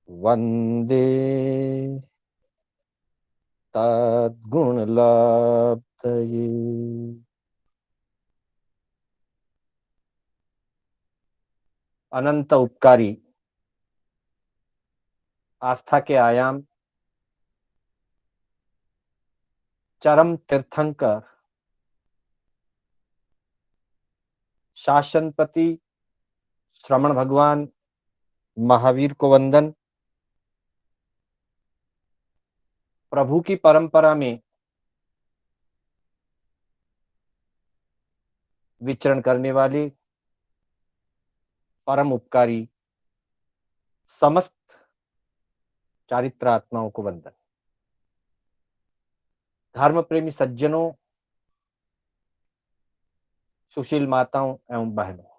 वंदे तद्गुणलब्धये। अनंत उपकारी, आस्था के आयाम, चरम तीर्थंकर, शासनपति श्रमण भगवान महावीर को वंदन। प्रभु की परंपरा में विचरण करने वाले परम उपकारी समस्त चारित्रात्माओं को वंदन। धर्म प्रेमी सज्जनों, सुशील माताओं एवं बहनों,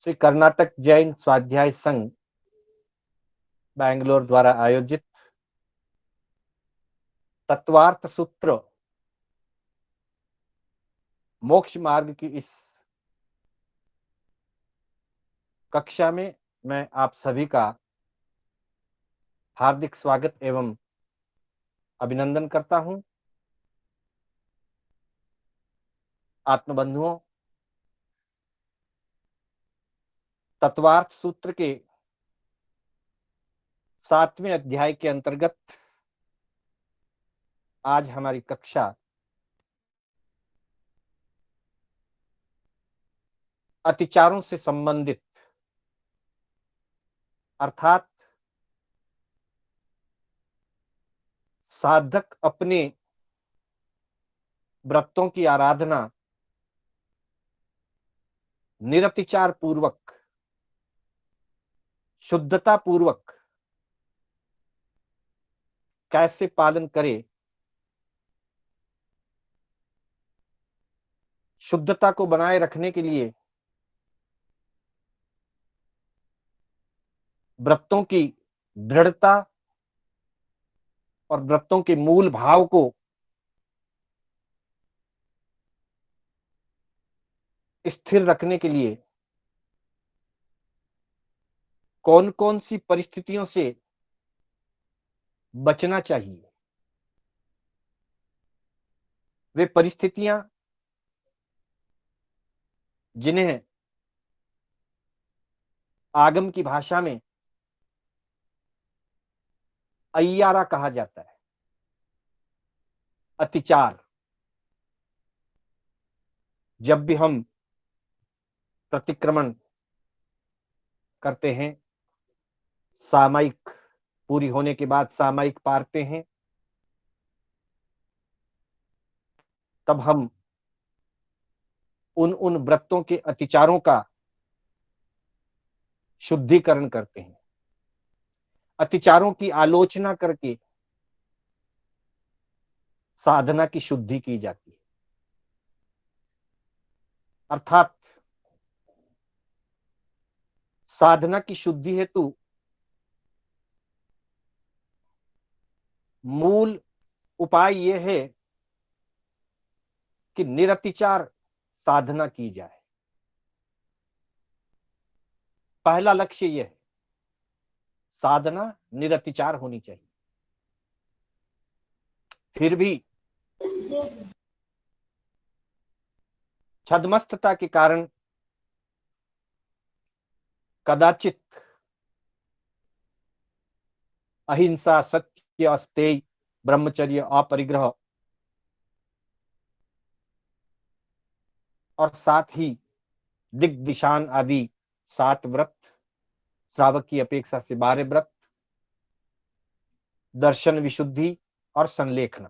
श्री कर्नाटक जैन स्वाध्याय संघ बैंगलोर द्वारा आयोजित तत्वार्थ सूत्र मोक्ष मार्ग की इस कक्षा में मैं आप सभी का हार्दिक स्वागत एवं अभिनंदन करता हूं। आत्मबंधुओं, तत्वार्थ सूत्र के 7वें अध्याय के अंतर्गत आज हमारी कक्षा अतिचारों से संबंधित अर्थात साधक अपने व्रतों की आराधना निरतिचार पूर्वक, शुद्धता पूर्वक कैसे पालन करे, शुद्धता को बनाए रखने के लिए व्रतों की दृढ़ता और व्रतों के मूल भाव को स्थिर रखने के लिए कौन कौन सी परिस्थितियों से बचना चाहिए। वे परिस्थितियां जिन्हें आगम की भाषा में अय्यारा कहा जाता है, अतिचार। जब भी हम प्रतिक्रमण करते हैं, सामायिक पूरी होने के बाद सामायिक पारते हैं, तब हम उन उन व्रतों के अतिचारों का शुद्धिकरण करते हैं। अतिचारों की आलोचना करके साधना की शुद्धि की जाती है। अर्थात साधना की शुद्धि हेतु मूल उपाय यह है कि निरतिचार साधना की जाए। पहला लक्ष्य यह है, साधना निरतिचार होनी चाहिए। फिर भी छद्मस्तता के कारण कदाचित अहिंसा, सत्य, अस्तेय, ब्रह्मचर्य, अपरिग्रह और साथ ही दिग्दिशान आदि 7 व्रत, श्रावक की अपेक्षा से 12 व्रत, दर्शन विशुद्धि और संलेखना,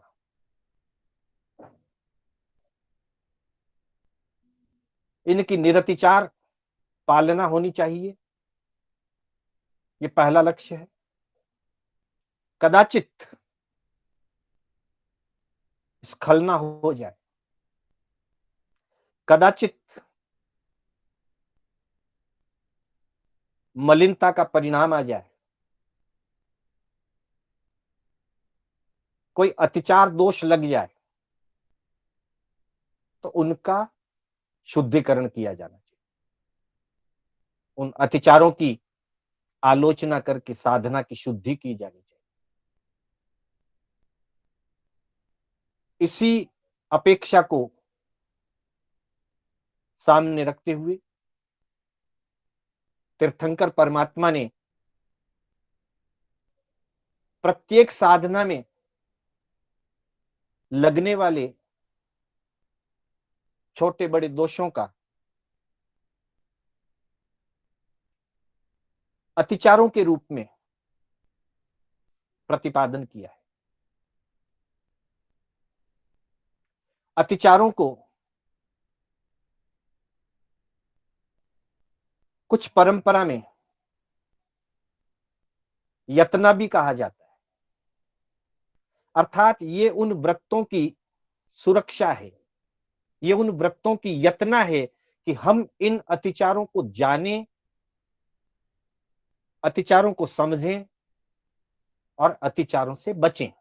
इनकी निरतिचार पालना होनी चाहिए। ये पहला लक्ष्य है। कदाचित स्खलना हो जाए, कदाचित मलिनता का परिणाम आ जाए, कोई अतिचार दोष लग जाए, तो उनका शुद्धिकरण किया जाना चाहिए। उन अतिचारों की आलोचना करके साधना की शुद्धि की जानी चाहिए। इसी अपेक्षा को सामने रखते हुए तीर्थंकर परमात्मा ने प्रत्येक साधना में लगने वाले छोटे बड़े दोषों का अतिचारों के रूप में प्रतिपादन किया है। अतिचारों को कुछ परंपरा में यतना भी कहा जाता है, अर्थात ये उन व्रतों की सुरक्षा है, ये उन व्रतों की यतना है कि हम इन अतिचारों को जानें, अतिचारों को समझें और अतिचारों से बचें।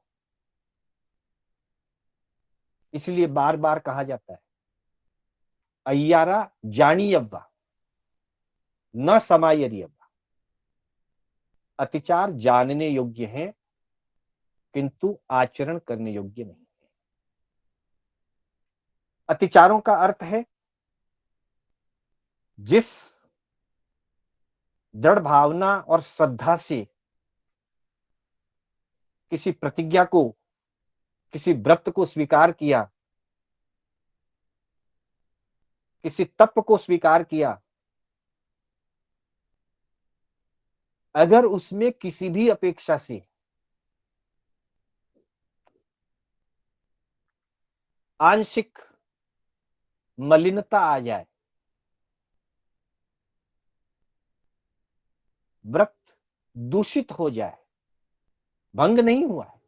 इसलिए बार बार कहा जाता है, अय्यारा जानियव्वा न समायरियव्वा। अतिचार जानने योग्य हैं किंतु आचरण करने योग्य नहीं है। अतिचारों का अर्थ है जिस दृढ़ भावना और श्रद्धा से किसी प्रतिज्ञा को, किसी व्रत को स्वीकार किया, किसी तप को स्वीकार किया, अगर उसमें किसी भी अपेक्षा से आंशिक मलिनता आ जाए, व्रत दूषित हो जाए, भंग नहीं हुआ है,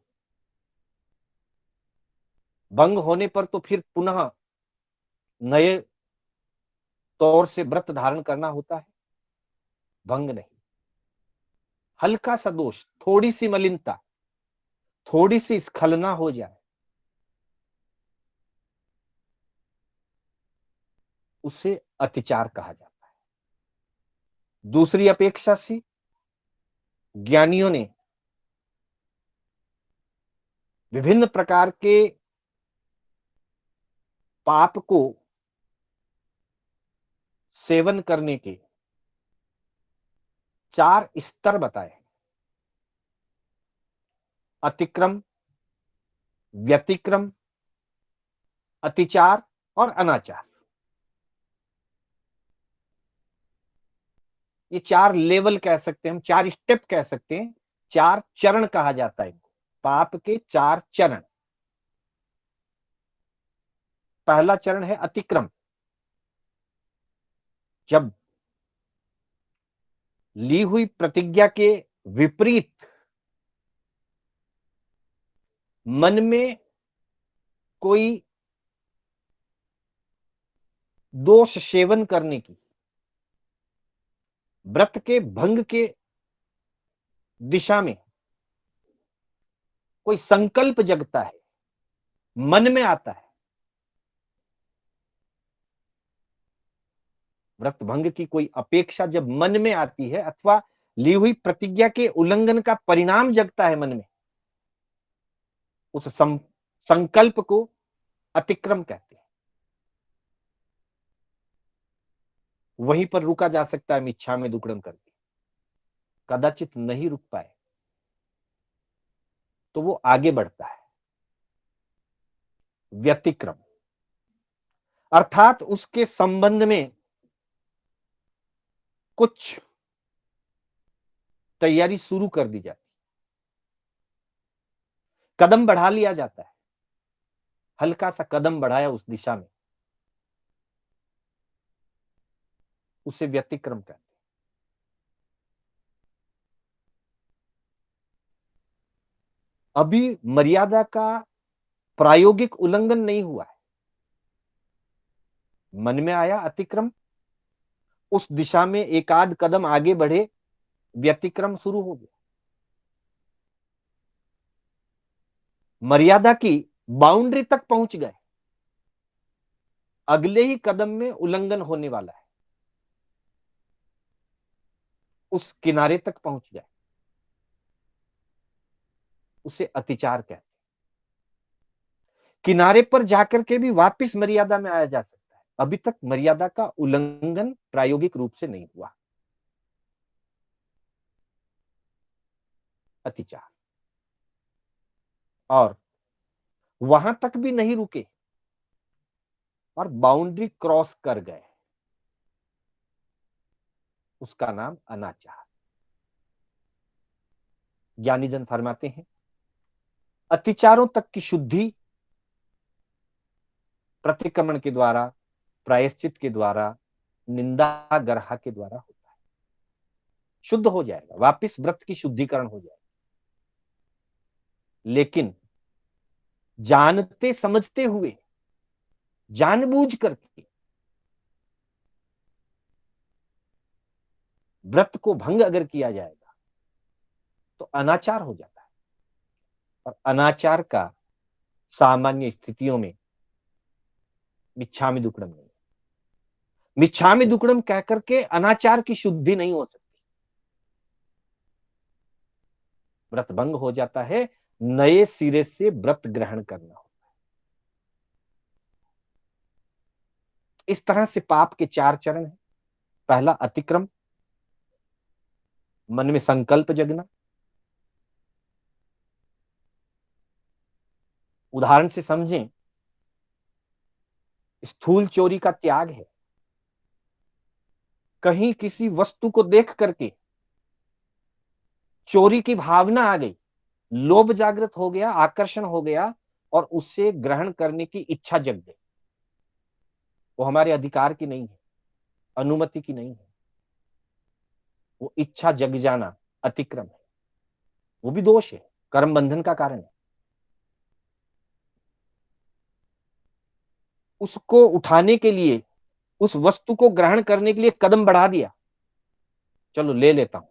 भंग होने पर तो फिर पुनः नए तौर से व्रत धारण करना होता है, भंग नहीं। हल्का सा दोष, थोड़ी सी मलिनता, थोड़ी सी स्खलना हो जाए, उसे अतिचार कहा जाता है। दूसरी अपेक्षा से ज्ञानियों ने विभिन्न प्रकार के पाप को सेवन करने के 4 स्तर बताए: अतिक्रम, व्यतिक्रम, अतिचार और अनाचार। ये 4 लेवल कह सकते हैं, हम 4 स्टेप कह सकते हैं, 4 चरण कहा जाता है इनको, पाप के 4 चरण। पहला चरण है अतिक्रम। जब ली हुई प्रतिज्ञा के विपरीत मन में कोई दोष सेवन करने की, व्रत के भंग के दिशा में कोई संकल्प जगता है, मन में आता है, व्रत भंग की कोई अपेक्षा जब मन में आती है अथवा ली हुई प्रतिज्ञा के उल्लंघन का परिणाम जगता है मन में, उस संकल्प को अतिक्रम कहते हैं। वहीं पर रुका जा सकता है मिच्छा में दुक्कड़म करके, कदाचित नहीं रुक पाए तो वो आगे बढ़ता है। व्यतिक्रम अर्थात उसके संबंध में कुछ तैयारी शुरू कर दी जाती, कदम बढ़ा लिया जाता है, हल्का सा कदम बढ़ाया उस दिशा में, उसे व्यतिक्रम कहते हैं। अभी मर्यादा का प्रायोगिक उल्लंघन नहीं हुआ है, मन में आया अतिक्रम, उस दिशा में एक आध कदम आगे बढ़े, व्यतिक्रम शुरू हो गया। मर्यादा की बाउंड्री तक पहुंच गए, अगले ही कदम में उल्लंघन होने वाला है। उस किनारे तक पहुंच जाए, उसे अतिचार कहते हैं। किनारे पर जाकर के भी वापस मर्यादा में आया जा सकता है, अभी तक मर्यादा का उल्लंघन प्रायोगिक रूप से नहीं हुआ। अतिचार। और वहां तक भी नहीं रुके और बाउंड्री क्रॉस कर गए, उसका नाम अनाचार। ज्ञानीजन फरमाते हैं अतिचारों तक की शुद्धि प्रतिक्रमण के द्वारा, प्रायश्चित के द्वारा, निंदा गर्हा के द्वारा होता है। शुद्ध हो जाएगा, वापिस व्रत की शुद्धिकरण हो जाएगा। लेकिन जानते समझते हुए, जानबूझ करके व्रत को भंग अगर किया जाएगा तो अनाचार हो जाता है। और अनाचार का सामान्य स्थितियों में मिच्छामि दुक्कडम नहीं। मिच्छामि दुक्कडम कहकर के अनाचार की शुद्धि नहीं हो सकती, व्रत भंग हो जाता है, नए सिरे से व्रत ग्रहण करना होता है। इस तरह से पाप के 4 चरण हैं। पहला अतिक्रम, मन में संकल्प जगना। उदाहरण से समझें, स्थूल चोरी का त्याग है। कहीं किसी वस्तु को देख करके चोरी की भावना आ गई, लोभ जागृत हो गया, आकर्षण हो गया और उससे ग्रहण करने की इच्छा जग गई। वो हमारे अधिकार की नहीं है, अनुमति की नहीं है, वो इच्छा जग जाना अतिक्रम है, वो भी दोष है, कर्म बंधन का कारण है। उसको उठाने के लिए, उस वस्तु को ग्रहण करने के लिए कदम बढ़ा दिया, चलो ले लेता हूं,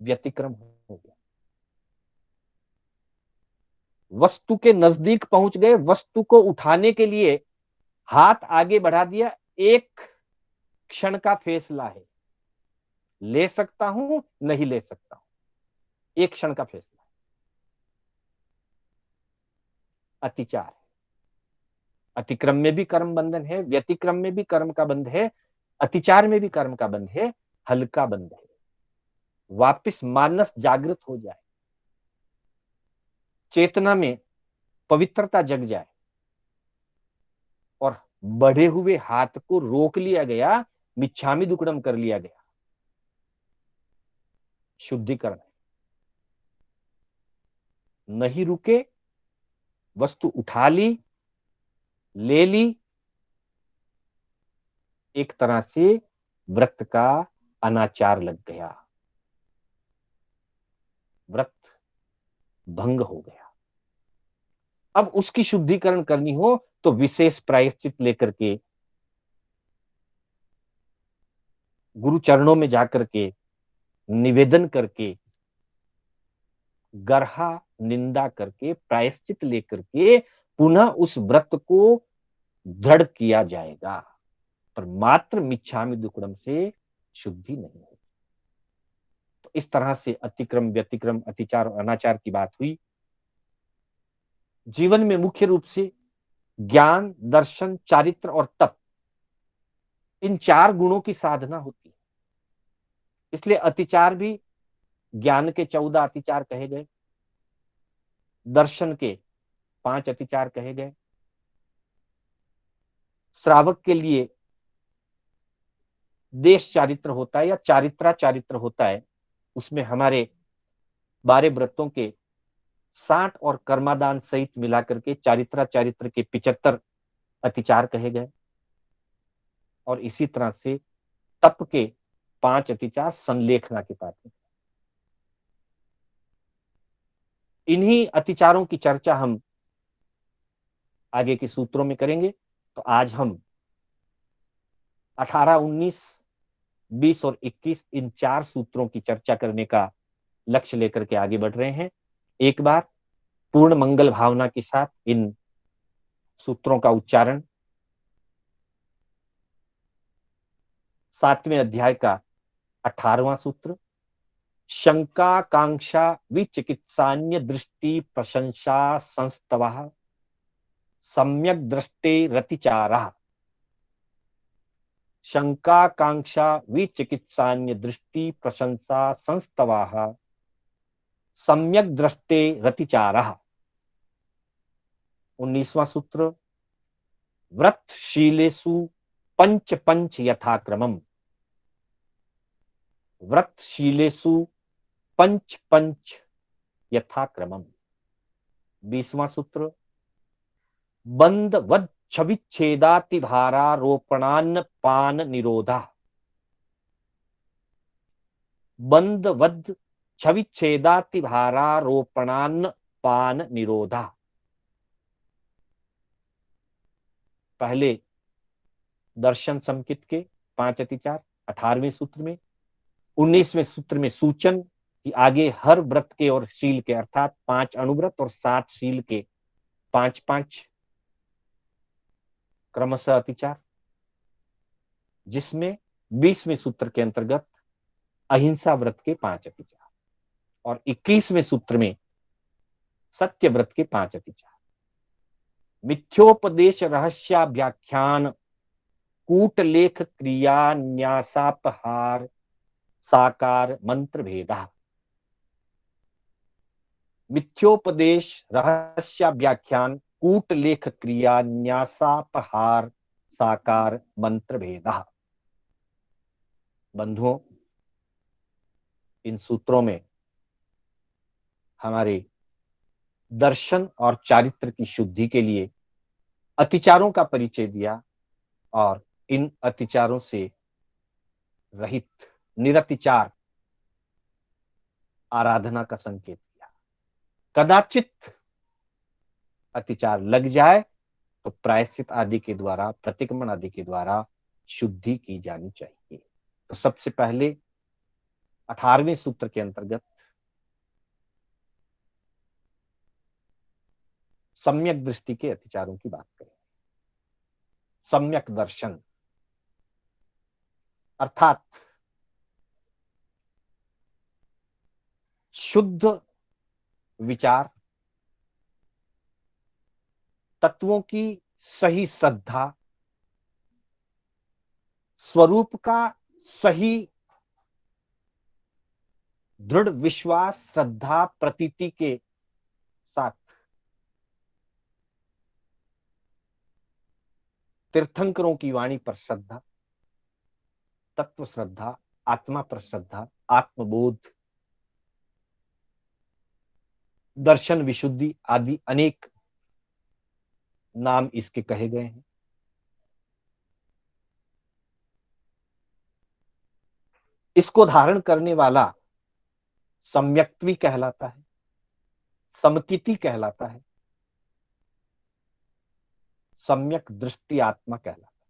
व्यतिक्रम हो गया। वस्तु के नजदीक पहुंच गए, वस्तु को उठाने के लिए हाथ आगे बढ़ा दिया, एक क्षण का फैसला है, ले सकता हूं नहीं ले सकता हूं, एक क्षण का फैसला। अतिचार है। अतिक्रम में भी कर्म बंधन है, व्यतिक्रम में भी कर्म का बंध है, अतिचार में भी कर्म का बंध है, हल्का बंध है। वापिस मानस जागृत हो जाए, चेतना में पवित्रता जग जाए और बढ़े हुए हाथ को रोक लिया गया, मिच्छामि दुक्कडम कर लिया गया, शुद्धिकरण है। नहीं रुके, वस्तु उठा ली, ले ली, एक तरह से व्रत का अनाचार लग गया, व्रत भंग हो गया। अब उसकी शुद्धिकरण करनी हो तो विशेष प्रायश्चित लेकर के गुरु चरणों में जाकर के निवेदन करके, गर्हा निंदा करके, प्रायश्चित लेकर के पुनः उस व्रत को दृढ़ किया जाएगा, पर मात्र मिच्छामि दुक्कडम से शुद्धि नहीं होगी। तो इस तरह से अतिक्रम, व्यतिक्रम, अतिचार और अनाचार की बात हुई। जीवन में मुख्य रूप से ज्ञान, दर्शन, चारित्र और तप, इन 4 गुणों की साधना होती है। इसलिए अतिचार भी ज्ञान के 14 अतिचार कहे गए, दर्शन के 5 अतिचार कहे गए, श्रावक के लिए देश चारित्र होता है या चारित्रा चारित्र होता है, उसमें हमारे 12 व्रतों के 60 और कर्मादान सहित मिलाकर के चारित्रा चारित्र के 75 अतिचार कहे गए। और इसी तरह से तप के 5 अतिचार संलेखना के पात्र। इन्हीं अतिचारों की चर्चा हम आगे के सूत्रों में करेंगे। तो आज हम 18, 19, 20 और 21 इन 4 सूत्रों की चर्चा करने का लक्ष्य लेकर के आगे बढ़ रहे हैं। एक बार पूर्ण मंगल भावना के साथ इन सूत्रों का उच्चारण 7वें अध्याय का 18वां सूत्र, शंका कांक्षा विचिकित्सान्य दृष्टि प्रशंसा संस्तवः सम्यक दृष्टे रतिचारः। शंका कांक्षा विचिकित्सान्य दृष्टि प्रशंसा संस्तवाः सम्यक दृष्टे रतिचारः। 19वां सूत्र, व्रतशीलेषु पंच पंच यथाक्रमम्। व्रतशीलेषु पंच पंच यथाक्रमम्। 20वां सूत्र, बंधवद छविच्छेदातिभारारोपणान्न पान निरोधा। बंधवद छविच्छेदातिभारारोपणान्न पान निरोधा। पहले दर्शन संकित के 5 अतिचार 18वें सूत्र में, 19वें सूत्र में सूचन कि आगे हर व्रत के और शील के अर्थात 5 अणुव्रत और 7 शील के 5-5 क्रमशः अतिचार, जिसमें 20वें सूत्र के अंतर्गत अहिंसा व्रत के 5 अतिचार और 21वें सूत्र में सत्य व्रत के 5 अतिचार। मिथ्योपदेश रहस्याभ्याख्यान कूटलेख क्रिया न्यासापहार साकार मंत्र भेदा। मिथ्योपदेश रहस्याभ्याख्यान कूटलेख क्रिया न्यासापहार साकार मंत्र भेदा। बंधुओं, इन सूत्रों में हमारे दर्शन और चारित्र की शुद्धि के लिए अतिचारों का परिचय दिया और इन अतिचारों से रहित निरतिचार आराधना का संकेत दिया। कदाचित अतिचार लग जाए तो प्रायश्चित आदि के द्वारा, प्रतिक्रमण आदि के द्वारा शुद्धि की जानी चाहिए। तो सबसे पहले 18वें सूत्र के अंतर्गत सम्यक दृष्टि के अतिचारों की बात करें। सम्यक दर्शन अर्थात शुद्ध विचार, तत्वों की सही श्रद्धा, स्वरूप का सही दृढ़ विश्वास, श्रद्धा, प्रतीति के साथ तीर्थंकरों की वाणी पर श्रद्धा, तत्व श्रद्धा, आत्मा पर श्रद्धा, आत्मबोध, दर्शन विशुद्धि आदि अनेक नाम इसके कहे गए हैं। इसको धारण करने वाला सम्यक्त्वी कहलाता है, समकिति कहलाता है, सम्यक दृष्टि आत्मा कहलाता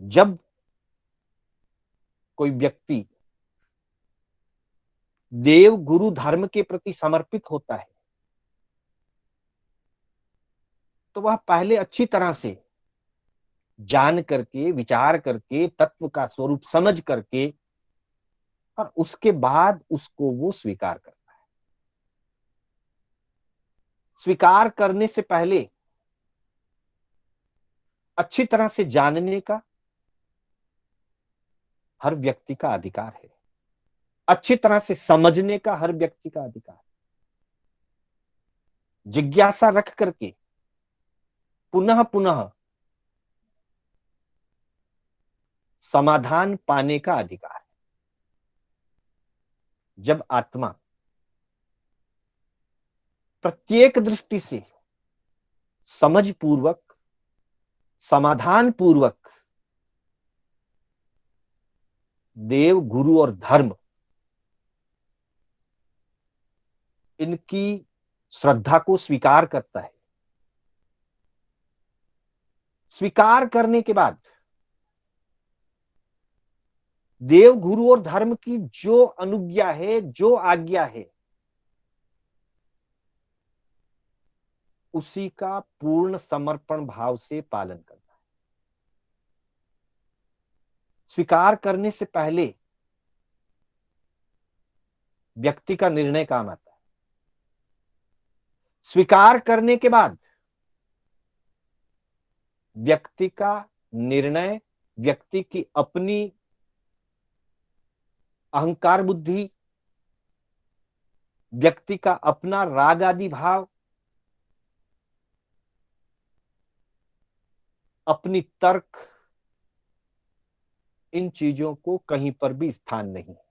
है। जब कोई व्यक्ति देव गुरु धर्म के प्रति समर्पित होता है तो वह पहले अच्छी तरह से जान करके, विचार करके, तत्व का स्वरूप समझ करके और उसके बाद उसको वो स्वीकार करता है। स्वीकार करने से पहले अच्छी तरह से जानने का हर व्यक्ति का अधिकार है, अच्छी तरह से समझने का हर व्यक्ति का अधिकार है। जिज्ञासा रख करके पुनः पुनः समाधान पाने का अधिकार है। जब आत्मा प्रत्येक दृष्टि से समझ पूर्वक, समाधान पूर्वक देव, गुरु और धर्म इनकी श्रद्धा को स्वीकार करता है, स्वीकार करने के बाद देव, गुरु और धर्म की जो अनुज्ञा है, जो आज्ञा है, उसी का पूर्ण समर्पण भाव से पालन करता है। स्वीकार करने से पहले व्यक्ति का निर्णय काम आता है। स्वीकार करने के बाद व्यक्ति का निर्णय, व्यक्ति की अपनी अहंकार बुद्धि, व्यक्ति का अपना राग आदि भाव, अपनी तर्क, इन चीजों को कहीं पर भी स्थान नहीं है।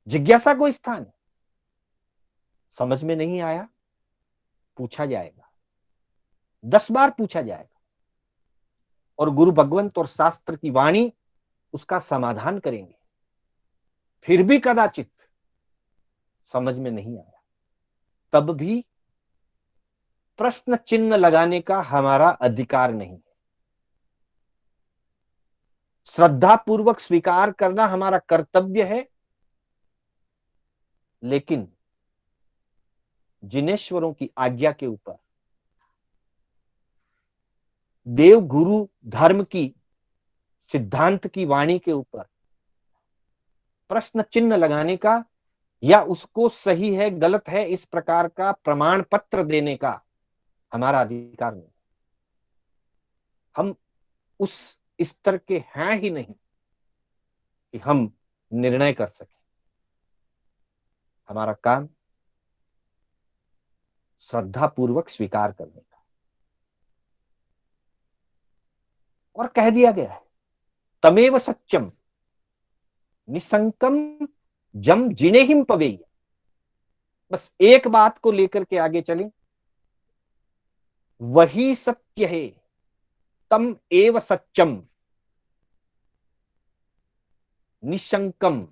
जिज्ञासा को स्थान है। समझ में नहीं आया, पूछा जाएगा, 10 बार पूछा जाएगा, और गुरु भगवंत और शास्त्र की वाणी उसका समाधान करेंगे। फिर भी कदाचित समझ में नहीं आया, तब भी प्रश्न चिन्ह लगाने का हमारा अधिकार नहीं है। श्रद्धा पूर्वक स्वीकार करना हमारा कर्तव्य है। लेकिन जिनेश्वरों की आज्ञा के ऊपर, देव गुरु धर्म की सिद्धांत की वाणी के ऊपर प्रश्न चिन्ह लगाने का या उसको सही है गलत है इस प्रकार का प्रमाण पत्र देने का हमारा अधिकार नहीं। हम उस स्तर के हैं ही नहीं कि हम निर्णय कर सके। हमारा काम श्रद्धा पूर्वक स्वीकार करने का। और कह दिया गया है, तमेव सत्यम निसंकम जम जिनेहिम पवेय। बस एक बात को लेकर के आगे चलें, वही सत्य है, तम एव सत्यम निशंकम,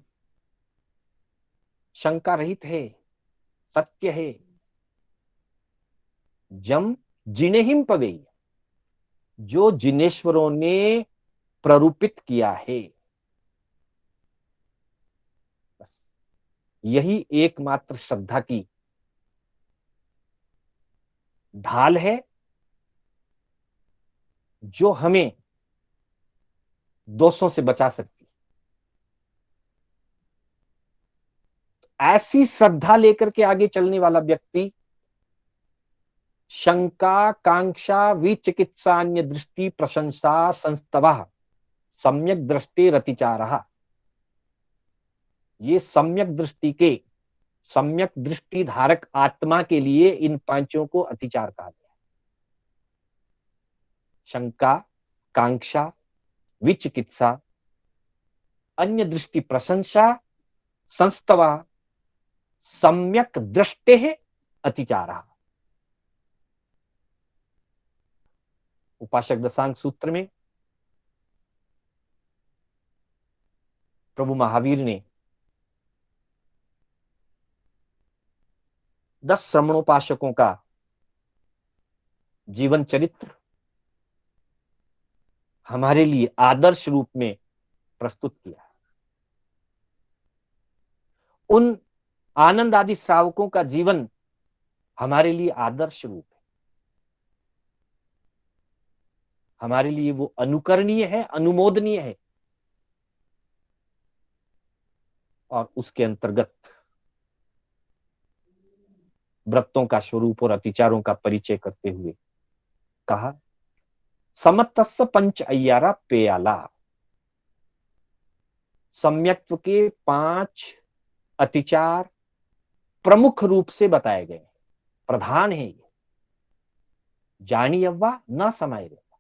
शंका रहित है, सत्य है, जम जिनेहिम पवेय, जो जिनेश्वरों ने प्ररूपित किया है। यही एकमात्र श्रद्धा की ढाल है जो हमें दोषों से बचा सकती है। ऐसी श्रद्धा लेकर के आगे चलने वाला व्यक्ति शंका कांक्षा विचिकित्सान्य दृष्टि प्रशंसा संस्तवः सम्यक दृष्टि रतिचारः, ये सम्यक दृष्टि के, सम्यक दृष्टि धारक आत्मा के लिए इन पांचों को अतिचार कहा गया। शंका, कांक्षा, विचिकित्सा, अन्य दृष्टि प्रशंसा, संस्तवा, सम्यक दृष्टे अतिचारः। उपासक दशांग सूत्र में प्रभु महावीर ने 10 श्रमणोपासकों का जीवन चरित्र हमारे लिए आदर्श रूप में प्रस्तुत किया। उन आनंद आदि श्रावकों का जीवन हमारे लिए आदर्श रूप है, हमारे लिए वो अनुकरणीय है, अनुमोदनीय है। और उसके अंतर्गत व्रतों का स्वरूप और अतिचारों का परिचय करते हुए कहा, समत्तस्य पंच अय्यारा पेयाला। सम्यक्त्व के 5 अतिचार प्रमुख रूप से बताए गए, प्रधान है ये। जानी अव्वा न समाये रहता,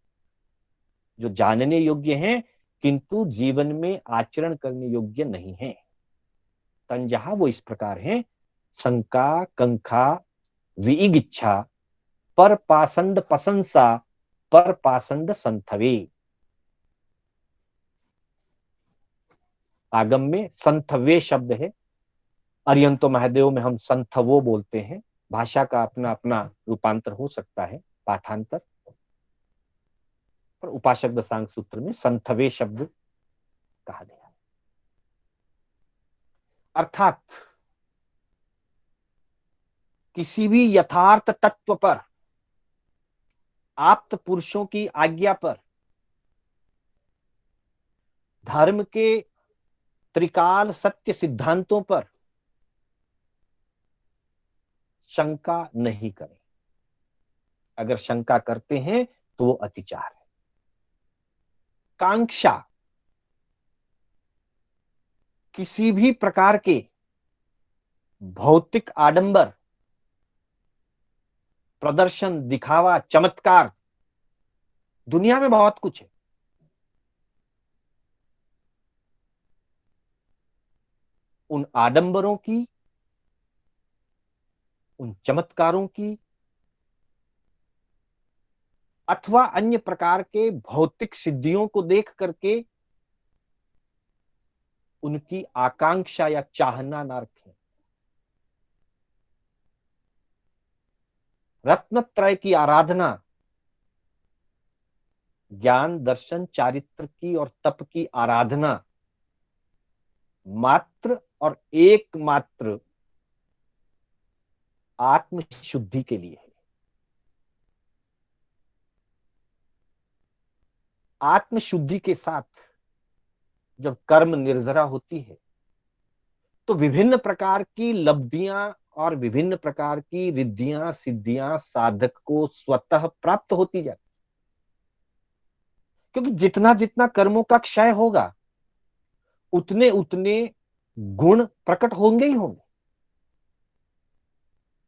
जो जानने योग्य हैं किंतु जीवन में आचरण करने योग्य नहीं है। तंजहा वो इस प्रकार है, शंका, कंखा, विइगिच्छा, पर पासंद प्रशंसा, पर पासंद संथवे। आगम में संथवे शब्द है, अरियंतो महादेव में हम संथवो बोलते हैं। भाषा का अपना अपना रूपांतर हो सकता है, पाठांतर, पर उपासक दशांग सूत्र में संथवे शब्द कहा गया। अर्थात किसी भी यथार्थ तत्व पर, आप्त पुरुषों की आज्ञा पर धर्म के त्रिकाल सत्य सिद्धांतों पर शंका नहीं करें। अगर शंका करते हैं तो वो अतिचार है। कांक्षा, किसी भी प्रकार के भौतिक आडंबर, प्रदर्शन, दिखावा, चमत्कार, दुनिया में बहुत कुछ है। उन आडंबरों की, उन चमत्कारों की अथवा अन्य प्रकार के भौतिक सिद्धियों को देख करके उनकी आकांक्षा या चाहना ना रखें। रत्नत्रय की आराधना, ज्ञान, दर्शन, चारित्र की और तप की आराधना मात्र और एकमात्र आत्म शुद्धि के लिए है। आत्म शुद्धि के साथ जब कर्म निर्जरा होती है तो विभिन्न प्रकार की लब्धियां और विभिन्न प्रकार की रिद्धियां, सिद्धियां साधक को स्वतः प्राप्त होती जाती। क्योंकि जितना जितना कर्मों का क्षय होगा उतने उतने गुण प्रकट होंगे ही होंगे।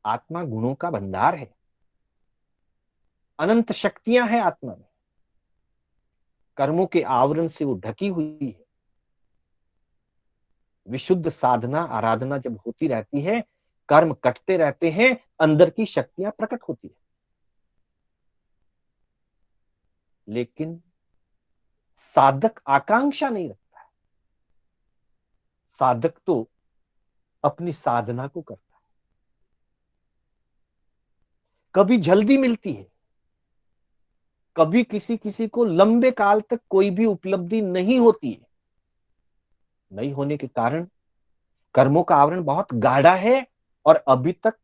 आत्मा गुणों का भंडार है, अनंत शक्तियां हैं आत्मा में। कर्मों के आवरण से वो ढकी हुई है। विशुद्ध साधना आराधना जब होती रहती है, कर्म कटते रहते हैं, अंदर की शक्तियां प्रकट होती है। लेकिन साधक आकांक्षा नहीं रखता है। साधक तो अपनी साधना को करता है। कभी जल्दी मिलती है, कभी किसी किसी को लंबे काल तक कोई भी उपलब्धि नहीं होती है। नहीं होने के कारण कर्मों का आवरण बहुत गाढ़ा है और अभी तक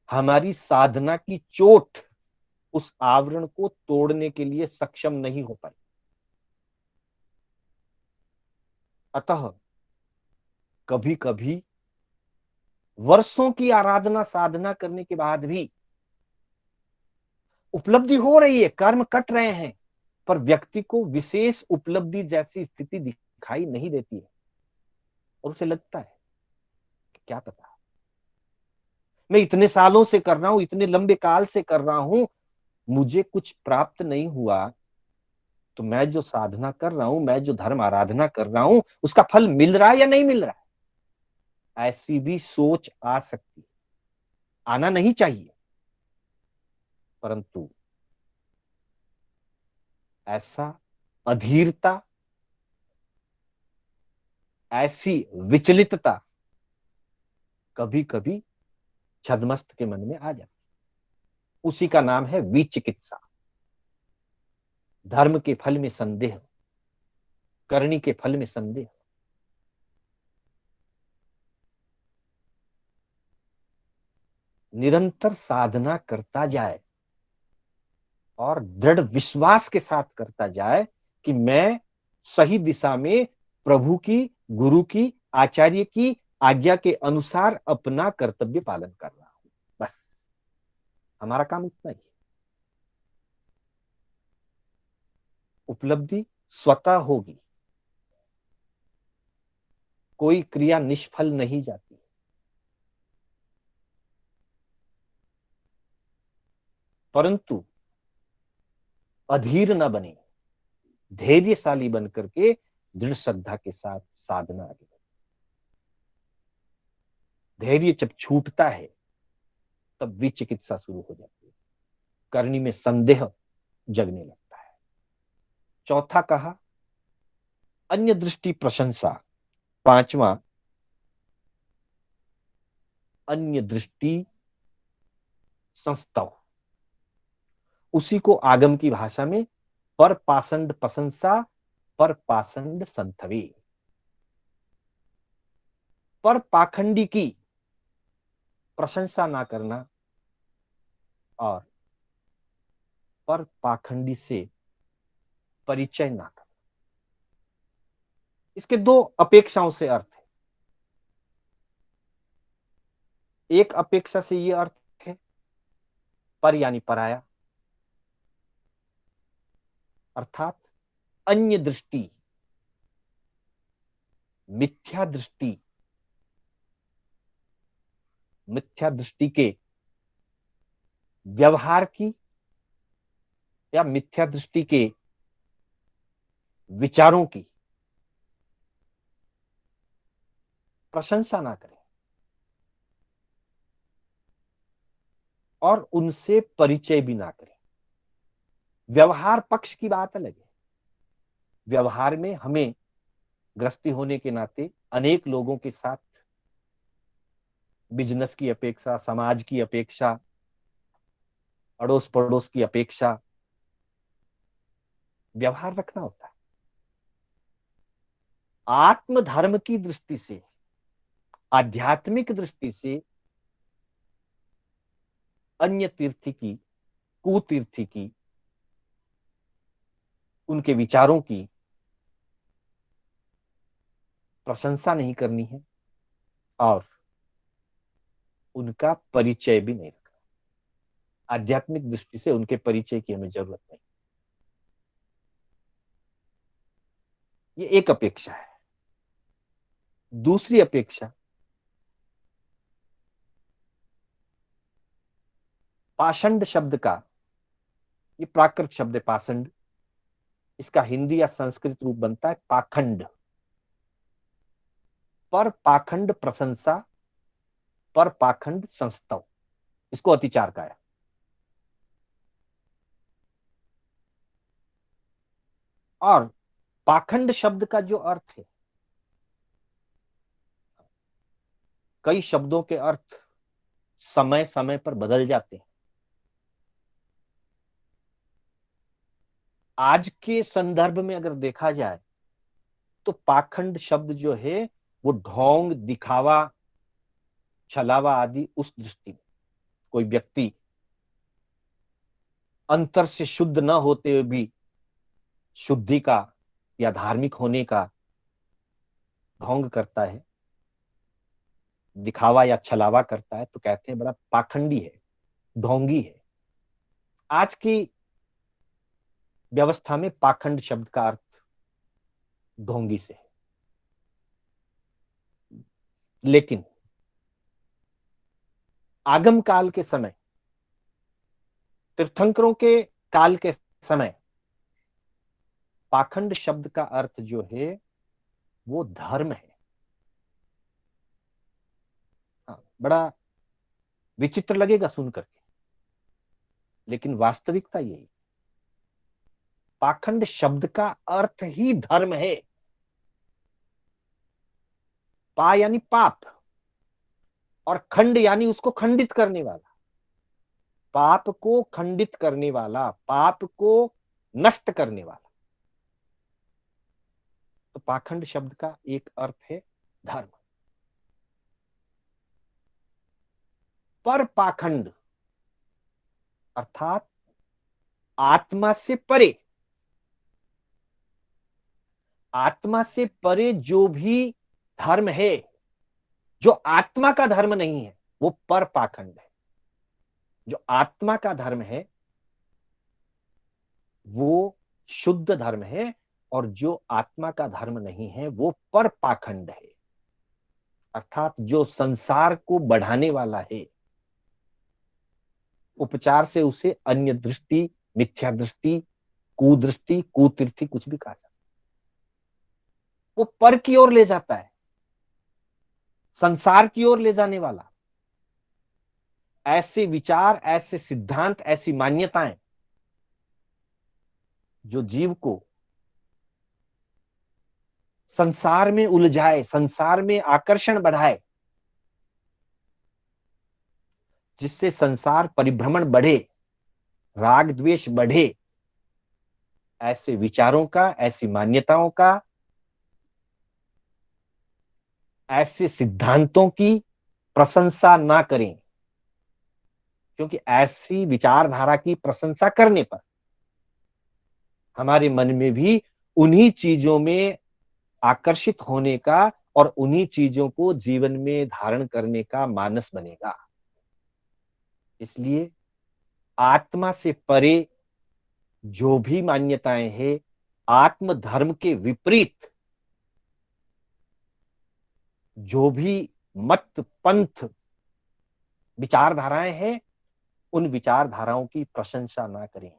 हमारी साधना की चोट उस आवरण को तोड़ने के लिए सक्षम नहीं हो पाई। अतः कभी कभी वर्षों की आराधना साधना करने के बाद भी उपलब्धि हो रही है, कर्म कट रहे हैं, पर व्यक्ति को विशेष उपलब्धि जैसी स्थिति दिखाई नहीं देती है और उसे लगता है कि क्या पता, मैं इतने सालों से कर रहा हूं, इतने लंबे काल से कर रहा हूं, मुझे कुछ प्राप्त नहीं हुआ, तो मैं जो साधना कर रहा हूं, मैं जो धर्म आराधना कर रहा हूं, उसका फल मिल रहा है या नहीं मिल रहा है। ऐसी भी सोच आ सकती है, आना नहीं चाहिए, परंतु ऐसा अधीरता, ऐसी विचलितता कभी कभी छद्मस्त के मन में आ जाती। उसी का नाम है विचिकित्सा। धर्म के फल में संदेह, करनी के फल में संदेह। निरंतर साधना करता जाए और दृढ़ विश्वास के साथ करता जाए कि मैं सही दिशा में प्रभु की, गुरु की, आचार्य की आज्ञा के अनुसार अपना कर्तव्य पालन कर रहा हूं। बस हमारा काम इतना ही। उपलब्धि स्वतः होगी, कोई क्रिया निष्फल नहीं जाती। परंतु अधीर न बने, धैर्यशाली बनकर के दृढ़ श्रद्धा के साथ साधना आगे। धैर्य जब छूटता है तब विचिकित्सा शुरू हो जाती है, करनी में संदेह जगने लगता है। चौथा कहा अन्य दृष्टि प्रशंसा। पांचवा अन्य दृष्टि संस्तव। उसी को आगम की भाषा में पर पाषंड प्रशंसा, पर पाषंड संथवे। पर पाखंडी की प्रशंसा ना करना और पर पाखंडी से परिचय ना करना। इसके दो अपेक्षाओं से अर्थ है। एक अपेक्षा से यह अर्थ है पर यानी पराया, अर्थात अन्य दृष्टि, मिथ्या दृष्टि, मिथ्या दृष्टि के व्यवहार की या मिथ्या दृष्टि के विचारों की प्रशंसा ना करें और उनसे परिचय भी ना करें। व्यवहार पक्ष की बात अलग है। व्यवहार में हमें गृहस्थी होने के नाते अनेक लोगों के साथ बिजनेस की अपेक्षा, समाज की अपेक्षा, अड़ोस पड़ोस की अपेक्षा व्यवहार रखना होता है। आत्म धर्म की दृष्टि से, आध्यात्मिक दृष्टि से अन्य तीर्थी की, कुतीर्थी की, उनके विचारों की प्रशंसा नहीं करनी है और उनका परिचय भी नहीं रखना। आध्यात्मिक दृष्टि से उनके परिचय की हमें जरूरत नहीं। ये एक अपेक्षा है। दूसरी अपेक्षा पाषंड शब्द का, ये प्राकृत शब्द है पाषंड, इसका हिंदी या संस्कृत रूप बनता है पाखंड। पर पाखंड प्रशंसा, पर पाखंड संस्तव, इसको अतिचार का है। और पाखंड शब्द का जो अर्थ है, कई शब्दों के अर्थ समय समय पर बदल जाते हैं। आज के संदर्भ में अगर देखा जाए तो पाखंड शब्द जो है वो ढोंग, दिखावा, छलावा आदि उस दृष्टि में कोई व्यक्ति अंतर से शुद्ध न होते हुए भी शुद्धि का या धार्मिक होने का ढोंग करता है, दिखावा या छलावा करता है, तो कहते हैं बड़ा पाखंडी है, ढोंगी है। आज की व्यवस्था में पाखंड शब्द का अर्थ ढोंगी से है। लेकिन आगम काल के समय, तीर्थंकरों के काल के समय पाखंड शब्द का अर्थ जो है वो धर्म है। हाँ, बड़ा विचित्र लगेगा सुनकर के, लेकिन वास्तविकता यही, पाखंड शब्द का अर्थ ही धर्म है। पा यानी पाप और खंड यानी उसको खंडित करने वाला, पाप को खंडित करने वाला, पाप को नष्ट करने वाला। तो पाखंड शब्द का एक अर्थ है धर्म। पर पाखंड अर्थात आत्मा से परे, आत्मा से परे जो भी धर्म है, जो आत्मा का धर्म नहीं है, वो पर पाखंड है। जो आत्मा का धर्म है वो शुद्ध धर्म है और जो आत्मा का धर्म नहीं है वो पर पाखंड है। अर्थात जो संसार को बढ़ाने वाला है, उपचार से उसे अन्य दृष्टि, मिथ्या दृष्टि, कुदृष्टि, कुतीर्थी कुछ भी कहा जाता है, वो पर की ओर ले जाता है, संसार की ओर ले जाने वाला। ऐसे विचार, ऐसे सिद्धांत, ऐसी मान्यताएं जो जीव को संसार में उलझाए, संसार में आकर्षण बढ़ाए, जिससे संसार परिभ्रमण बढ़े, राग द्वेष बढ़े, ऐसे विचारों का, ऐसी मान्यताओं का, ऐसे सिद्धांतों की प्रशंसा ना करें। क्योंकि ऐसी विचारधारा की प्रशंसा करने पर हमारे मन में भी उन्हीं चीजों में आकर्षित होने का और उन्हीं चीजों को जीवन में धारण करने का मानस बनेगा। इसलिए आत्मा से परे जो भी मान्यताएं हैं, आत्म धर्म के विपरीत जो भी मत पंथ विचारधाराएं हैं, उन विचारधाराओं की प्रशंसा ना करें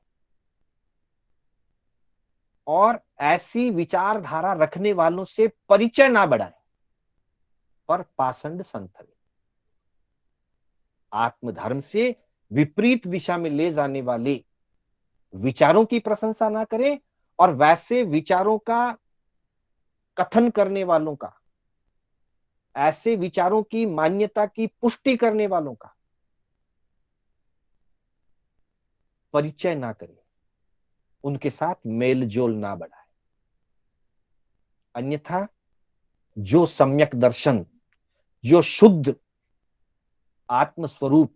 और ऐसी विचारधारा रखने वालों से परिचय ना बढ़ाएं, पर पाषंड संत आत्मधर्म से विपरीत दिशा में ले जाने वाले विचारों की प्रशंसा ना करें और वैसे विचारों का कथन करने वालों का, ऐसे विचारों की मान्यता की पुष्टि करने वालों का परिचय ना करें, उनके साथ मेल जोल ना बढ़ाए। अन्यथा जो सम्यक दर्शन, जो शुद्ध आत्मस्वरूप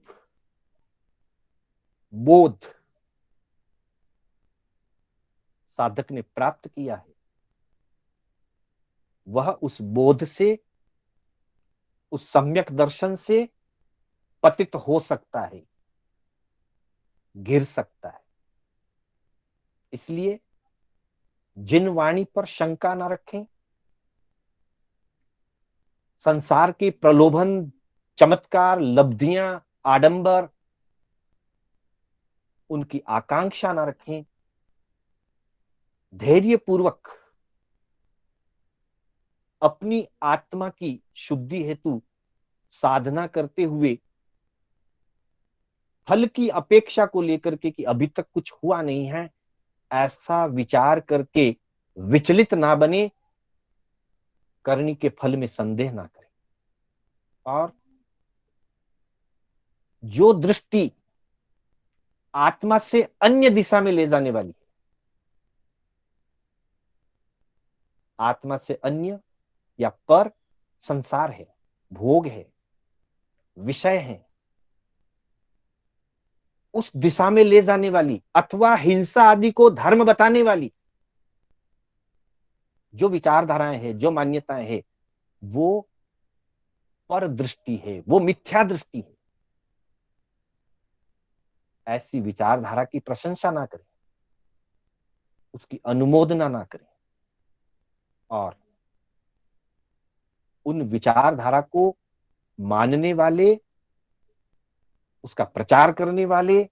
बोध साधक ने प्राप्त किया है, वह उस बोध से, उस सम्यक दर्शन से पतित हो सकता है, गिर सकता है। इसलिए जिन वाणी पर शंका ना रखें, संसार के प्रलोभन, चमत्कार, लब्धियां, आडंबर, उनकी आकांक्षा ना रखें, धैर्यपूर्वक अपनी आत्मा की शुद्धि हेतु साधना करते हुए फल की अपेक्षा को लेकर के कि अभी तक कुछ हुआ नहीं है, ऐसा विचार करके विचलित ना बने, करनी के फल में संदेह ना करें। और जो दृष्टि आत्मा से अन्य दिशा में ले जाने वाली है, आत्मा से अन्य या पर संसार है, भोग है, विषय है, उस दिशा में ले जाने वाली अथवा हिंसा आदि को धर्म बताने वाली जो विचारधाराएं हैं, जो मान्यताएं हैं, वो पर दृष्टि है, वो मिथ्या दृष्टि है। ऐसी विचारधारा की प्रशंसा ना करें, उसकी अनुमोदना ना करें और उन विचारधारा को मानने वाले, उसका प्रचार करने वाले,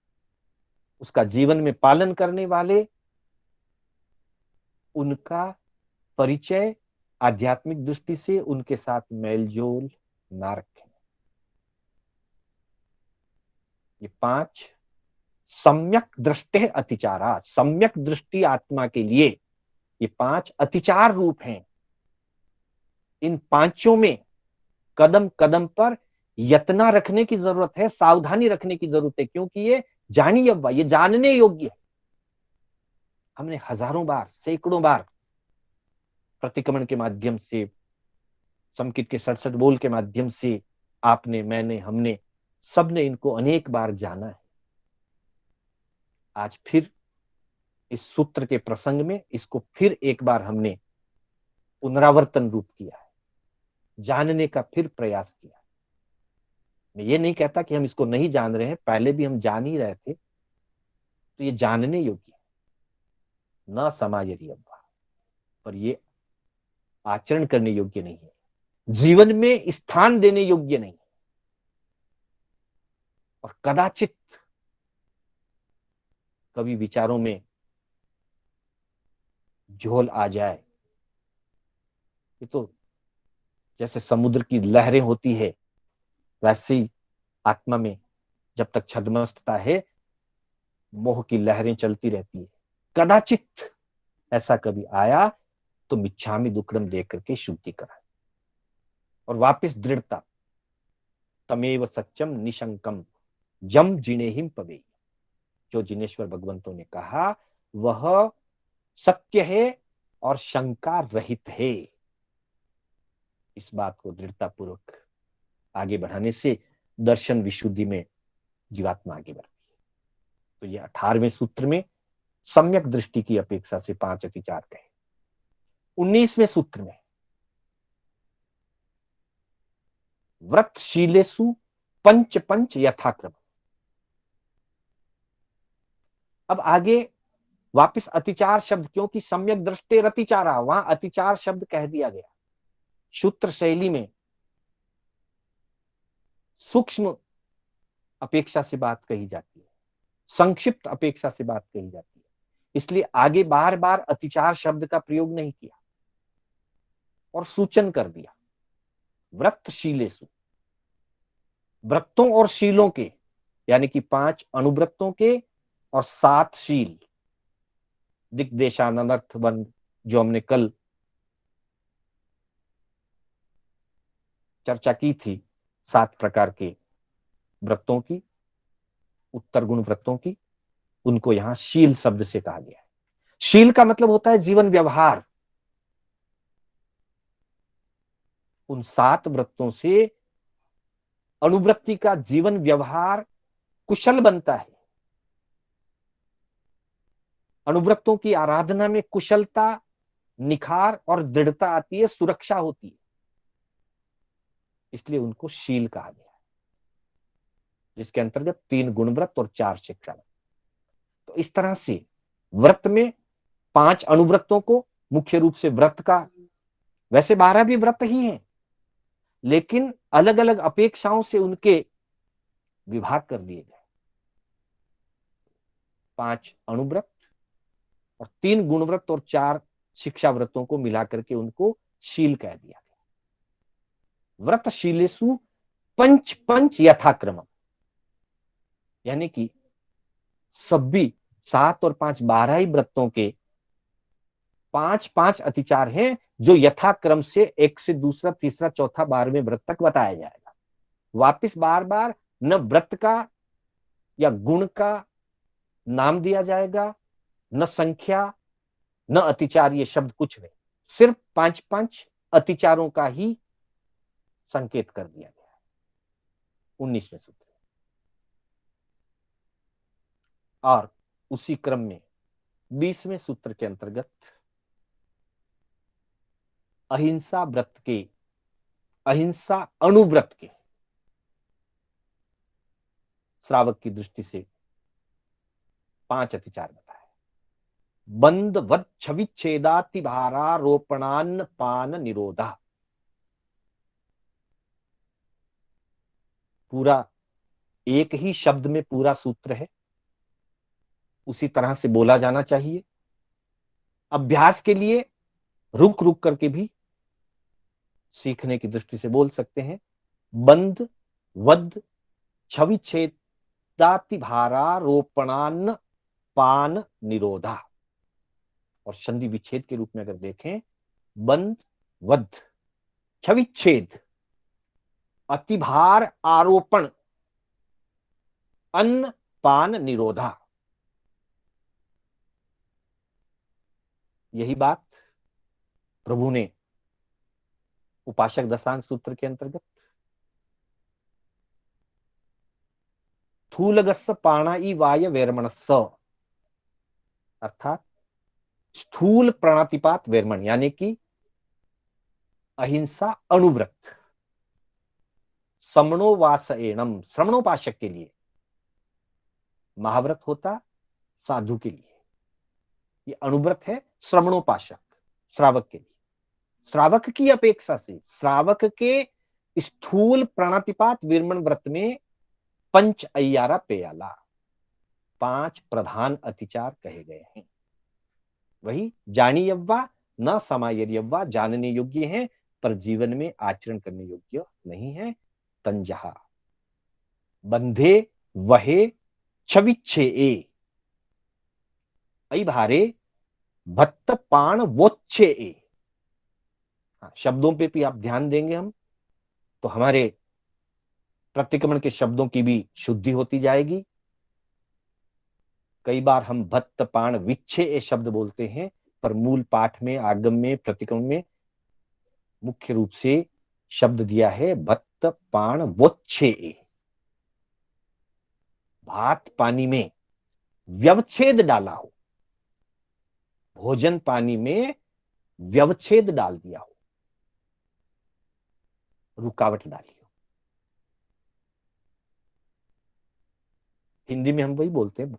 उसका जीवन में पालन करने वाले, उनका परिचय आध्यात्मिक दृष्टि से उनके साथ मेलजोल ना रखें। ये 5 सम्यक दृष्टि अतिचारा, सम्यक दृष्टि आत्मा के लिए ये 5 अतिचार रूप हैं। इन पांचों में कदम कदम पर यत्ना रखने की जरूरत है, सावधानी रखने की जरूरत है, क्योंकि ये जानी अव्वा, ये जानने योग्य है। हमने हजारों बार, सैकड़ों बार प्रतिक्रमण के माध्यम से, समकित के 67 बोल के माध्यम से, आपने, मैंने, हमने, सबने इनको अनेक बार जाना है। आज फिर इस सूत्र के प्रसंग में इसको फिर एक बार हमने पुनरावर्तन रूप किया है, जानने का फिर प्रयास किया। मैं ये नहीं कहता कि हम इसको नहीं जान रहे हैं, पहले भी हम जान ही रहे थे, तो ये जानने योग्य है, न समायरी अव्वा, पर ये आचरण करने योग्य नहीं है, जीवन में स्थान देने योग्य नहीं। और कदाचित कभी विचारों में झोल आ जाए, ये तो जैसे समुद्र की लहरें होती है, वैसे ही आत्मा में जब तक छद्मस्तता है, मोह की लहरें चलती रहती है। कदाचित ऐसा कभी आया तो मिच्छामि दुक्कडम दे करके शुद्धि कराए और वापस दृढ़ता, तमेव सत्यम निशंकम जम जिनेहिम पवे, जो जिनेश्वर भगवंतों ने कहा वह सत्य है और शंका रहित है। इस बात को दृढ़ता पूर्वक आगे बढ़ाने से दर्शन विशुद्धि में जीवात्मा आगे बढ़ती है। तो ये 18वें सूत्र में सम्यक दृष्टि की अपेक्षा से 5 अतिचार कहे। 19वें सूत्र में व्रतशीलेषु पंच पंच यथाक्रम। अब आगे वापस अतिचार शब्द, क्योंकि सम्यक दृष्टे रतिचारा, वहां अतिचार शब्द कह दिया गया। सूत्र शैली में सूक्ष्म अपेक्षा से बात कही जाती है, संक्षिप्त अपेक्षा से बात कही जाती है, इसलिए आगे बार बार अतिचार शब्द का प्रयोग नहीं किया और सूचन कर दिया। व्रतशीलेषु, व्रतों और शीलों के, यानी कि 5 अनुव्रतों के और 7 शील, दिग्देशानर्थ वन, जो हमने कल चर्चा की थी, 7 प्रकार के व्रतों की, उत्तर गुण व्रतों की, उनको यहां शील शब्द से कहा गया है। शील का मतलब होता है जीवन व्यवहार। उन 7 व्रतों से अनुवृत्ति का जीवन व्यवहार कुशल बनता है। अनुव्रतों की आराधना में कुशलता, निखार और दृढ़ता आती है, सुरक्षा होती है, इसलिए उनको शील कहा गया है, जिसके अंतर्गत 3 गुणव्रत और 4 शिक्षा व्रत। तो इस तरह से व्रत में 5 अनुव्रतों को मुख्य रूप से व्रत का, वैसे 12 भी व्रत ही हैं, लेकिन अलग अलग अपेक्षाओं से उनके विभाग कर दिए गए। 5 अनुव्रत और 3 गुणव्रत और 4 शिक्षा व्रतों को मिलाकर के उनको शील कह दिया गया। व्रतशीलेषु पंच पंच यथाक्रम, यानी कि सभी 7 और 5 12 ही व्रतों के 5 5 अतिचार हैं, जो यथाक्रम से एक से दूसरा, तीसरा, चौथा, 12वें व्रत तक बताया जाएगा। वापिस बार बार न व्रत का या गुण का नाम दिया जाएगा, न संख्या, न अतिचार, ये शब्द कुछ नहीं, सिर्फ 5 5 अतिचारों का ही संकेत कर दिया गया है 19वें सूत्र। और उसी क्रम में 20वें सूत्र के अंतर्गत अहिंसा व्रत के, अहिंसा अनुव्रत के श्रावक की दृष्टि से 5 अतिचार बताए। बंद वध छविच्छेदाति भारारोपणान्न पान निरोधा। पूरा एक ही शब्द में पूरा सूत्र है, उसी तरह से बोला जाना चाहिए। अभ्यास के लिए रुक रुक करके भी सीखने की दृष्टि से बोल सकते हैं। बंद वध छविच्छेदाति भारारोपणान्न पान निरोधा। और संधि विच्छेद के रूप में अगर देखें, बंद वध छविच्छेद, अतिभार आरोपण, अन्न पान निरोधा। यही बात प्रभु ने उपासक दशांग सूत्र के अंतर्गत स्थूलगस्स पाणाई वाय वैर्मणस्स, अर्थात स्थूल प्राणातिपात वैर्मण, यानी कि अहिंसा अनुव्रत, समणोवासएणम, श्रमणोपासक के लिए महाव्रत होता, साधु के लिए ये अनुव्रत है। श्रमणोपासक श्रावक के लिए, श्रावक की अपेक्षा से श्रावक के स्थूल प्राणातिपात विरमण व्रत में पंच अय्यारा पेयाला, 5 प्रधान अतिचार कहे गए हैं। वही जानी यव्वा न समायर्यव्वा, जानने योग्य हैं पर जीवन में आचरण करने योग्य नहीं है। तंजहा बंधे वहे छविच्छे ए, ऐ भारे भत्त पाण वोच्छे ए। शब्दों पे भी आप ध्यान देंगे हम, तो हमारे प्रतिक्रमण के शब्दों की भी शुद्धि होती जाएगी। कई बार हम भत्त पाण विच्छे ए शब्द बोलते हैं, पर मूल पाठ में, आगम में, प्रतिक्रमण में मुख्य रूप से शब्द दिया है भत्त पाण वोच्छे ए। भात पानी में व्यवच्छेद डाला हो, भोजन पानी में व्यवच्छेद डाल दिया हो, रुकावट डाली हो, हिंदी में हम वही बोलते हैं,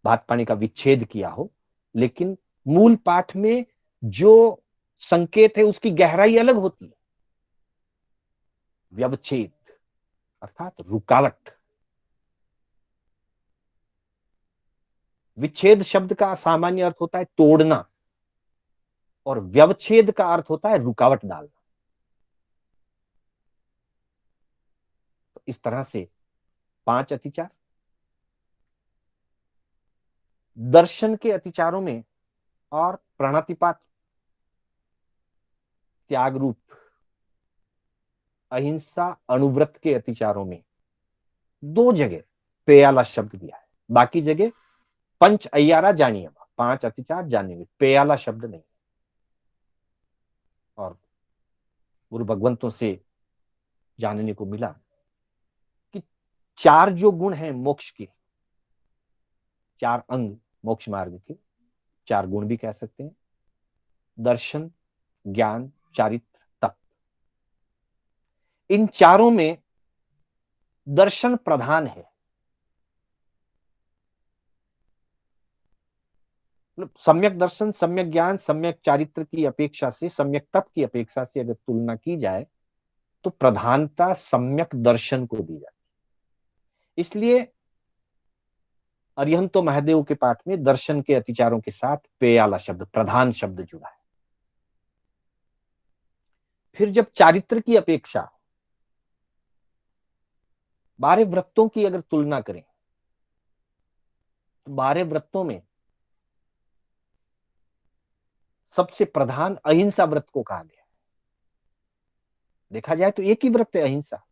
भात पानी का विच्छेद किया हो, लेकिन मूल पाठ में जो संकेत है उसकी गहराई अलग होती है। व्यवच्छेद अर्थात रुकावट। विच्छेद शब्द का सामान्य अर्थ होता है तोड़ना, और व्यवच्छेद का अर्थ होता है रुकावट डालना। तो इस तरह से 5 अतिचार। दर्शन के अतिचारों में और प्रणतिपात, त्याग रूप, अहिंसा, अनुव्रत के अतिचारों में 2 जगह पेयाला शब्द दिया है। बाकी जगह पंच अय्यारा जानिए, 5 अतिचार जानिए, पेयाला शब्द नहीं। और गुरु भगवंतों से जानने को मिला कि 4 जो गुण हैं मोक्ष के, 4 अंग मोक्ष मार्ग के, 4 गुण भी कह सकते हैं, दर्शन, ज्ञान, चारित्र, तप। इन चारों में दर्शन प्रधान है। सम्यक दर्शन, सम्यक ज्ञान, सम्यक चारित्र की अपेक्षा से, सम्यक तप की अपेक्षा से अगर तुलना की जाए तो प्रधानता सम्यक दर्शन को दी जाती है। इसलिए अरिहंतो महादेव के पाठ में दर्शन के अतिचारों के साथ पेयाला शब्द, प्रधान शब्द जुड़ा है। फिर जब चारित्र की अपेक्षा 12 व्रतों की अगर तुलना करें तो 12 व्रतों में सबसे प्रधान अहिंसा व्रत को कहा गया है। देखा जाए तो एक ही व्रत है अहिंसा।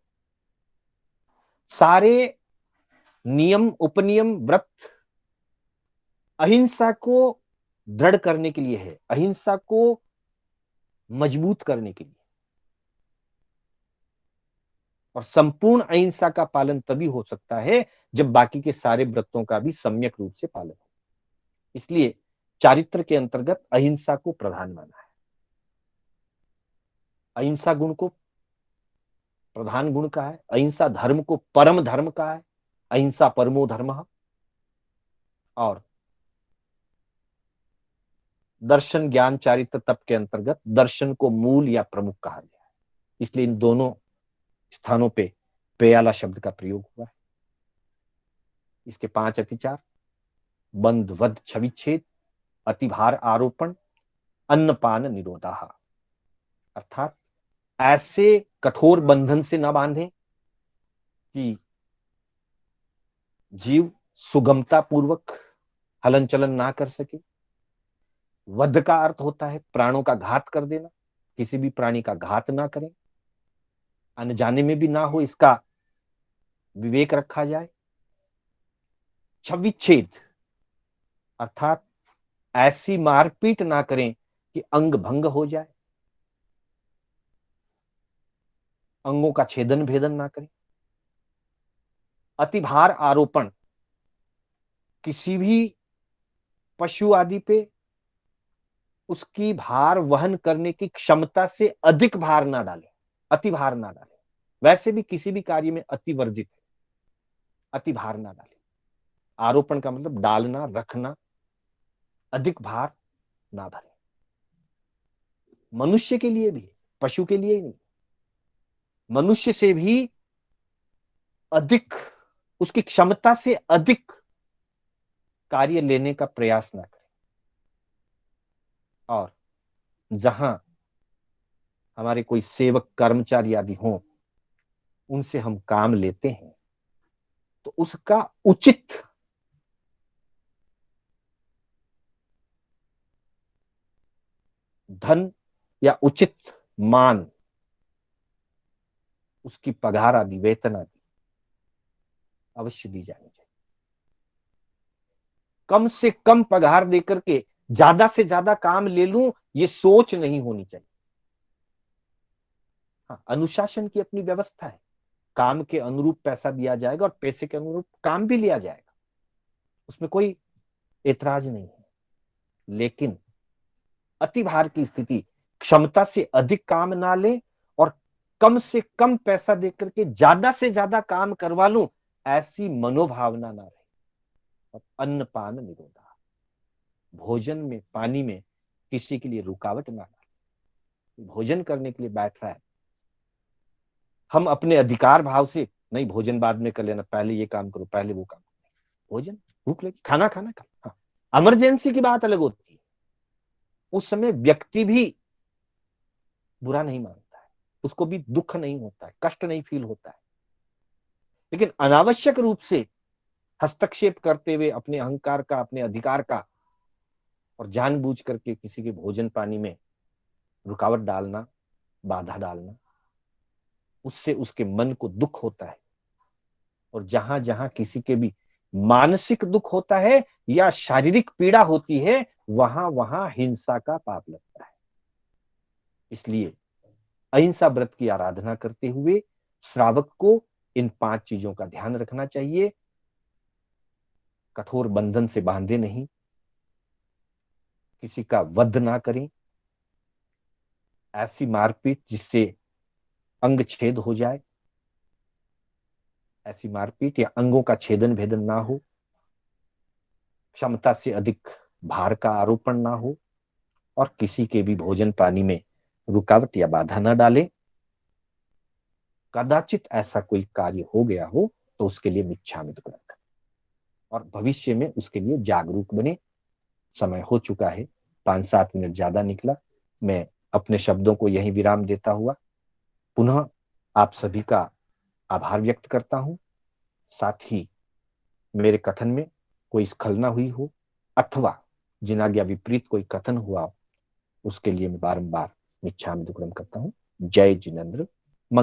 सारे नियम, उपनियम, व्रत अहिंसा को दृढ़ करने के लिए है, अहिंसा को मजबूत करने के लिए। और संपूर्ण अहिंसा का पालन तभी हो सकता है जब बाकी के सारे व्रतों का भी सम्यक रूप से पालन हो। इसलिए चारित्र के अंतर्गत अहिंसा को प्रधान माना है। अहिंसा गुण को प्रधान गुण कहा है, अहिंसा धर्म को परम धर्म कहा है, अहिंसा परमो धर्मः। और दर्शन, ज्ञान, चारित्र, तप के अंतर्गत दर्शन को मूल या प्रमुख कहा गया है। इसलिए इन दोनों स्थानों पे पेयाला शब्द का प्रयोग हुआ है। इसके 5 अतिचार: बंध, वध, छविच्छेद, अतिभार आरोपण, अन्नपान निरोधा। अर्थात ऐसे कठोर बंधन से न बांधे कि जीव सुगमता पूर्वक हलन चलन ना कर सके। वध का अर्थ होता है प्राणों का घात कर देना, किसी भी प्राणी का घात ना करें, अनजाने में भी ना हो, इसका विवेक रखा जाए। छविच्छेद अर्थात ऐसी मारपीट ना करें कि अंग भंग हो जाए, अंगों का छेदन भेदन ना करें। अतिभार आरोपण, किसी भी पशु आदि पे उसकी भार वहन करने की क्षमता से अधिक भार ना डाले, अति भार ना डाले। वैसे भी किसी भी कार्य में अति वर्जित है, अति भार ना डाले। आरोपण का मतलब डालना, रखना, अधिक भार ना धरे। मनुष्य के लिए भी, पशु के लिए ही नहीं, मनुष्य से भी अधिक, उसकी क्षमता से अधिक कार्य लेने का प्रयास ना करें। और जहां हमारे कोई सेवक, कर्मचारी आदि हों, उनसे हम काम लेते हैं तो उसका उचित धन या उचित मान, उसकी पगार आदि, वेतन आदि अवश्य दी जानी चाहिए। कम से कम पगार देकर के ज्यादा से ज्यादा काम ले लूं, ये सोच नहीं होनी चाहिए। हाँ, अनुशासन की अपनी व्यवस्था है, काम के अनुरूप पैसा दिया जाएगा और पैसे के अनुरूप काम भी लिया जाएगा, उसमें कोई एतराज नहीं है। लेकिन अतिभार की स्थिति, क्षमता से अधिक काम ना ले और कम से कम पैसा देकर के ज्यादा से ज्यादा काम करवा लूं, ऐसी मनोभावना ना रहे। और अन्नपान निरोधा, भोजन में पानी में किसी के लिए रुकावट ना डाले। भोजन करने के लिए बैठ रहा है, हम अपने अधिकार भाव से नहीं, भोजन बाद में कर लेना, पहले ये काम करो, पहले वो काम करो। भोजन, भूख लगी, खाना खाना खा। हाँ, इमरजेंसी की बात अलग होती है, उस समय व्यक्ति भी बुरा नहीं मानता है, उसको भी दुख नहीं होता है, कष्ट नहीं फील होता है। लेकिन अनावश्यक रूप से हस्तक्षेप करते हुए अपने अहंकार का, अपने अधिकार का, और जानबूझ करके किसी के भोजन पानी में रुकावट डालना, बाधा डालना, उससे उसके मन को दुख होता है। और जहां जहां किसी के भी मानसिक दुख होता है या शारीरिक पीड़ा होती है, वहां वहां हिंसा का पाप लगता है। इसलिए अहिंसा व्रत की आराधना करते हुए श्रावक को इन 5 चीजों का ध्यान रखना चाहिए। कठोर बंधन से बांधे नहीं, किसी का वध ना करें, ऐसी मारपीट जिससे अंग छेद हो जाए, ऐसी मारपीट या अंगों का छेदन भेदन ना हो, क्षमता से अधिक भार का आरोपण ना हो, और किसी के भी भोजन पानी में रुकावट या बाधा न डाले। कदाचित ऐसा कोई कार्य हो गया हो तो उसके लिए मिच्छामि दुक्कडम करें, और भविष्य में उसके लिए जागरूक बने। समय हो चुका है, 5-7 मिनट ज्यादा निकला। मैं अपने शब्दों को यहीं विराम देता हुआ पुनः आप सभी का आभार व्यक्त करता हूं। साथ ही मेरे कथन में कोई स्खलना हुई हो अथवा जिनाज्ञा विपरीत कोई कथन हुआ, उसके लिए मैं बारंबार मिच्छामि दुक्कडम करता हूं। जय जिनेन्द्र।